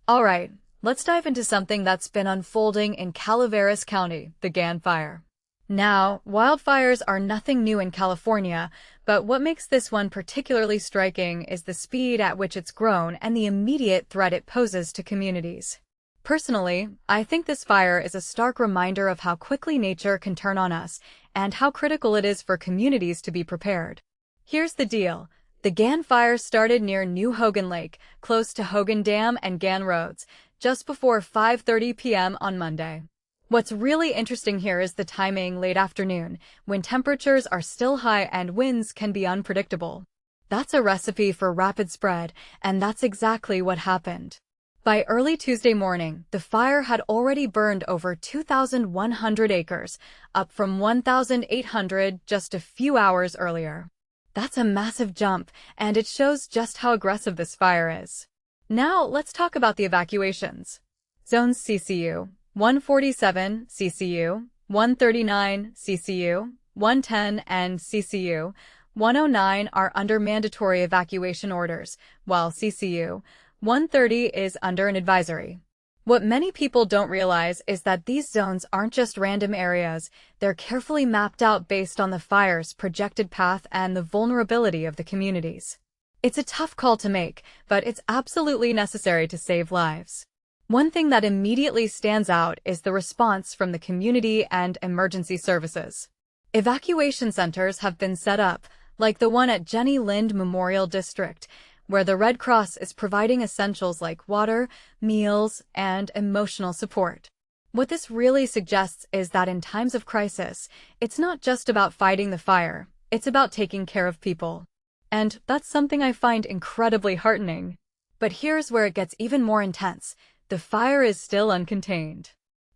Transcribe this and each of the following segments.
Alright, let's dive into something that's been unfolding in Calaveras County, the Gann Fire. Now, wildfires are nothing new in California, but what makes this one particularly striking is the speed at which it's grown and the immediate threat it poses to communities. Personally, I think this fire is a stark reminder of how quickly nature can turn on us and how critical it is for communities to be prepared. Here's the deal. The Gann Fire started near New Hogan Lake, close to Hogan Dam and Gann Roads, just before 5:30 p.m. on Monday. What's really interesting here is the timing late afternoon, when temperatures are still high and winds can be unpredictable. That's a recipe for rapid spread, and that's exactly what happened. By early Tuesday morning, the fire had already burned over 2,100 acres, up from 1,800 just a few hours earlier. That's a massive jump, and it shows just how aggressive this fire is. Now, let's talk about the evacuations. Zones CCU, 147 CCU, 139 CCU, 110 and CCU, 109 are under mandatory evacuation orders, while CCU, 130 is under an advisory. What many people don't realize is that these zones aren't just random areas, they're carefully mapped out based on the fire's projected path and the vulnerability of the communities. It's a tough call to make, but it's absolutely necessary to save lives. One thing that immediately stands out is the response from the community and emergency services. Evacuation centers have been set up, like the one at Jenny Lind Memorial District, where the Red Cross is providing essentials like water, meals, and emotional support. What this really suggests is that in times of crisis, it's not just about fighting the fire, it's about taking care of people. And that's something I find incredibly heartening. But here's where it gets even more intense. The fire is still uncontained.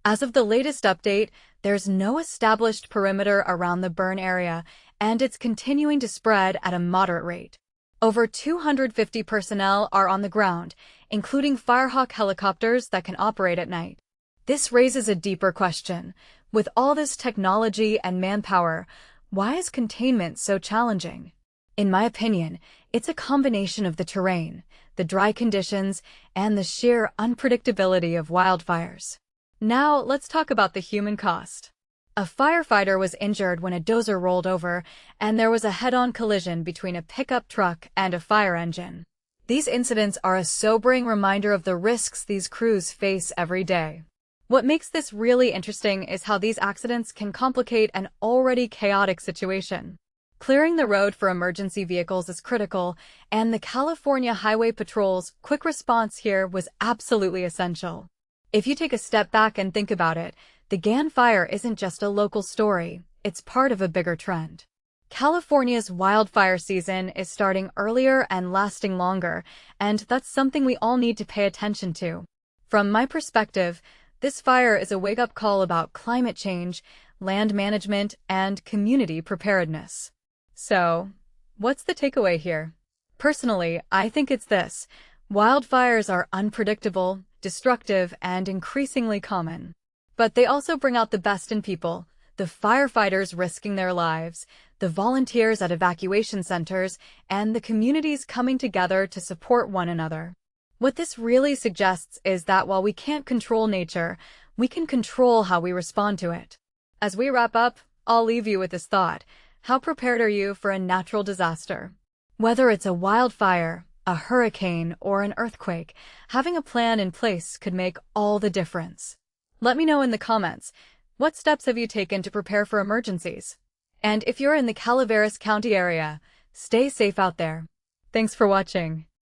As of the latest update, there's no established perimeter around the burn area, and it's continuing to spread at a moderate rate. Over 250 personnel are on the ground, including Firehawk helicopters that can operate at night. This raises a deeper question. With all this technology and manpower, why is containment so challenging? In my opinion, it's a combination of the terrain, the dry conditions, and the sheer unpredictability of wildfires. Now, let's talk about the human cost. A firefighter was injured when a dozer rolled over, and there was a head-on collision between a pickup truck and a fire engine. These incidents are a sobering reminder of the risks these crews face every day. What makes this really interesting is how these accidents can complicate an already chaotic situation. Clearing the road for emergency vehicles is critical, and the California Highway Patrol's quick response here was absolutely essential. If you take a step back and think about it, the Gann Fire isn't just a local story, it's part of a bigger trend. California's wildfire season is starting earlier and lasting longer, and that's something we all need to pay attention to. From my perspective, this fire is a wake-up call about climate change, land management, and community preparedness. So, what's the takeaway here? Personally, I think it's this. Wildfires are unpredictable, destructive, and increasingly common. But they also bring out the best in people, the firefighters risking their lives, the volunteers at evacuation centers, and the communities coming together to support one another. What this really suggests is that while we can't control nature, we can control how we respond to it. As we wrap up, I'll leave you with this thought. How prepared are you for a natural disaster? Whether it's a wildfire, a hurricane, or an earthquake, having a plan in place could make all the difference. Let me know in the comments, what steps have you taken to prepare for emergencies? And if you're in the Calaveras County area, stay safe out there. Thanks for watching.